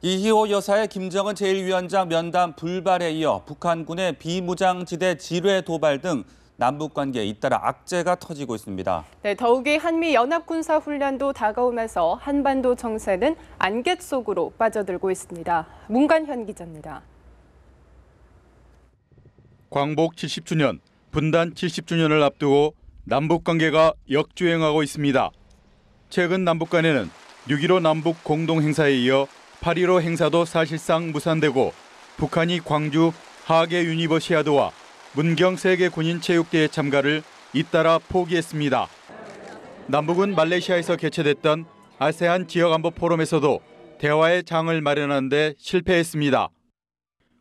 이희호 여사의 김정은 제1위원장 면담 불발에 이어 북한군의 비무장지대 지뢰 도발 등 남북관계에 잇따라 악재가 터지고 있습니다. 네, 더욱이 한미 연합군사훈련도 다가오면서 한반도 정세는 안갯 속으로 빠져들고 있습니다. 문관현 기자입니다. 광복 70주년, 분단 70주년을 앞두고 남북관계가 역주행하고 있습니다. 최근 남북 간에는 6.15 남북 공동행사에 이어 8.15 행사도 사실상 무산되고 북한이 광주 하계 유니버시아드와 문경 세계군인체육대회 참가를 잇따라 포기했습니다. 남북은 말레이시아에서 개최됐던 아세안 지역안보 포럼에서도 대화의 장을 마련하는 데 실패했습니다.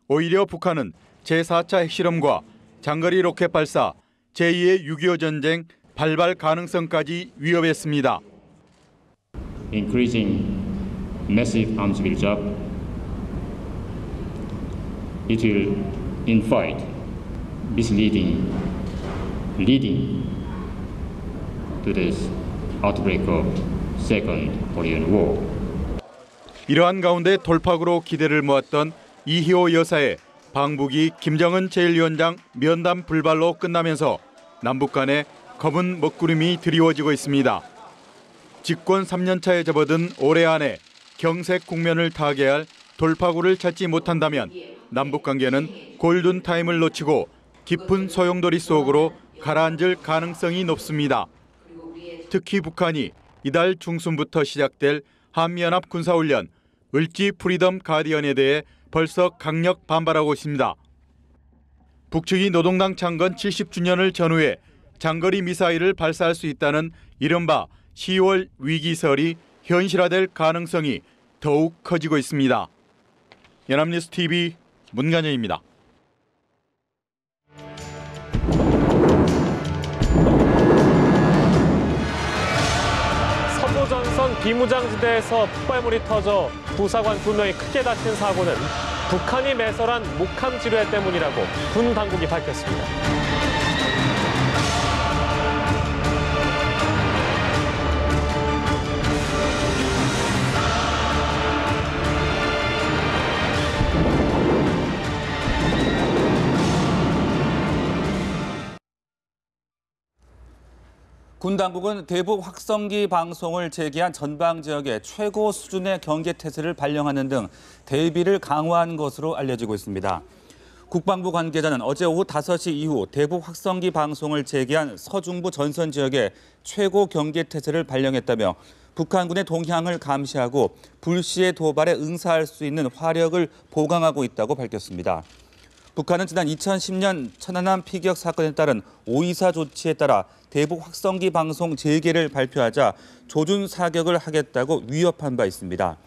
오히려 북한은 제4차 핵실험과 장거리 로켓 발사, 제2의 6.25 전쟁 발발 가능성까지 위협했습니다. Increasing massive arms build-up, it will invite misleading, leading to this outbreak of Second Korean War. 이러한 가운데 돌파구로 기대를 모았던 이희호 여사의 방북이 김정은 제1위원장 면담 불발로 끝나면서 남북 간에 검은 먹구름이 드리워지고 있습니다. 집권 3년차에 접어든 올해 안에 경색 국면을 타개할 돌파구를 찾지 못한다면 남북 관계는 골든타임을 놓치고 깊은 소용돌이 속으로 가라앉을 가능성이 높습니다. 특히 북한이 이달 중순부터 시작될 한미연합 군사훈련 을지 프리덤 가디언에 대해 벌써 강력 반발하고 있습니다. 북측이 노동당 창건 70주년을 전후해 장거리 미사일을 발사할 수 있다는 이른바 10월 위기설이 현실화될 가능성이 더욱 커지고 있습니다. 연합뉴스 TV 문관현입니다. 서부전선 비무장지대에서 폭발물이 터져 부사관 2명이 크게 다친 사고는 북한이 매설한 목함 지뢰 때문이라고 군 당국이 밝혔습니다. 군 당국은 대북 확성기 방송을 제기한 전방 지역에 최고 수준의 경계태세를 발령하는 등 대비를 강화한 것으로 알려지고 있습니다. 국방부 관계자는 어제 오후 5시 이후 대북 확성기 방송을 제기한 서중부 전선 지역에 최고 경계태세를 발령했다며 북한군의 동향을 감시하고 불시의 도발에 응사할 수 있는 화력을 보강하고 있다고 밝혔습니다. 북한은 지난 2010년 천안함 피격 사건에 따른 5.24 조치에 따라 대북 확성기 방송 재개를 발표하자 조준 사격을 하겠다고 위협한 바 있습니다.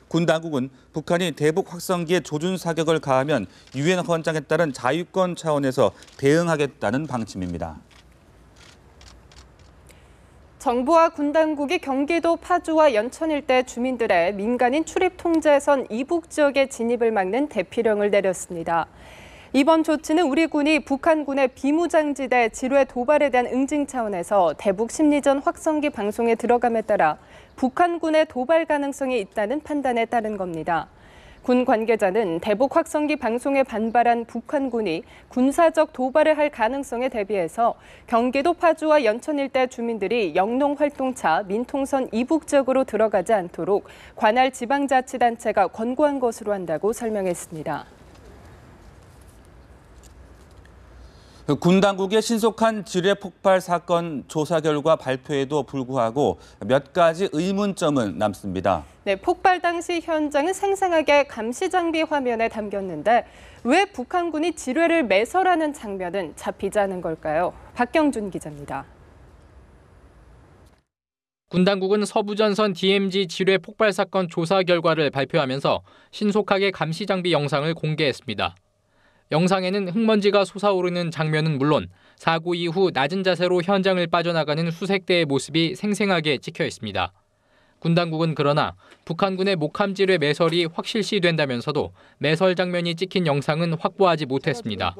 군 당국은 북한이 대북 확성기에 조준 사격을 가하면 유엔 헌장에 따른 자유권 차원에서 대응하겠다는 방침입니다. 정부와 군 당국이 경기도 파주와 연천 일대 주민들의 민간인 출입 통제선 이북 지역의 진입을 막는 대피령을 내렸습니다. 이번 조치는 우리 군이 북한군의 비무장지대 지뢰 도발에 대한 응징 차원에서 대북 심리전 확성기 방송에 들어감에 따라 북한군의 도발 가능성이 있다는 판단에 따른 겁니다. 군 관계자는 대북 확성기 방송에 반발한 북한군이 군사적 도발을 할 가능성에 대비해서 경기도 파주와 연천 일대 주민들이 영농활동차 민통선 이북 지역으로 들어가지 않도록 관할 지방자치단체가 권고한 것으로 한다고 설명했습니다. 군 당국의 신속한 지뢰 폭발 사건 조사 결과 발표에도 불구하고 몇 가지 의문점은 남습니다. 네, 폭발 당시 현장은 생생하게 감시 장비 화면에 담겼는데 왜 북한군이 지뢰를 매설하는 장면은 잡히지 않은 걸까요? 박경준 기자입니다. 군 당국은 서부전선 DMZ 지뢰 폭발 사건 조사 결과를 발표하면서 신속하게 감시 장비 영상을 공개했습니다. 영상에는 흙먼지가 솟아오르는 장면은 물론 사고 이후 낮은 자세로 현장을 빠져나가는 수색대의 모습이 생생하게 찍혀 있습니다. 군 당국은 그러나 북한군의 목함 지뢰 매설이 확실시된다면서도 매설 장면이 찍힌 영상은 확보하지 못했습니다.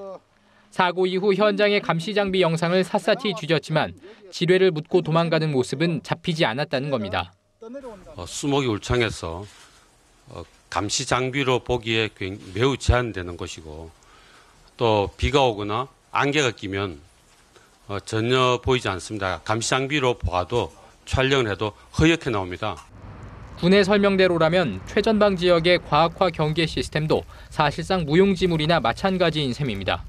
사고 이후 현장의 감시 장비 영상을 샅샅이 뒤졌지만 지뢰를 묻고 도망가는 모습은 잡히지 않았다는 겁니다. 수목이 울창해서 감시 장비로 보기에 매우 제한되는 것이고 또 비가 오거나 안개가 끼면 전혀 보이지 않습니다. 감시 장비로 봐도 촬영을 해도 허옇게 나옵니다. 군의 설명대로라면 최전방 지역의 과학화 경계 시스템도 사실상 무용지물이나 마찬가지인 셈입니다.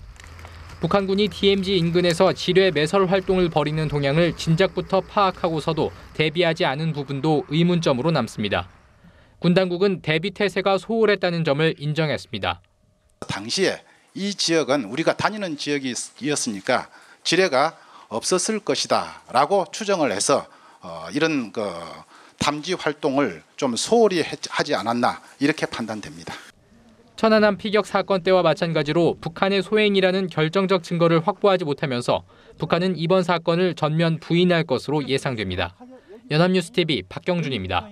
북한군이 DMZ 인근에서 지뢰 매설 활동을 벌이는 동향을 진작부터 파악하고서도 대비하지 않은 부분도 의문점으로 남습니다. 군 당국은 대비 태세가 소홀했다는 점을 인정했습니다. 당시에 이 지역은 우리가 다니는 지역이었으니까 지뢰가 없었을 것이다라고 추정을 해서 이런 탐지 활동을 좀 소홀히 하지 않았나 이렇게 판단됩니다. 천안함 피격 사건 때와 마찬가지로 북한의 소행이라는 결정적 증거를 확보하지 못하면서 북한은 이번 사건을 전면 부인할 것으로 예상됩니다. 연합뉴스TV 박경준입니다.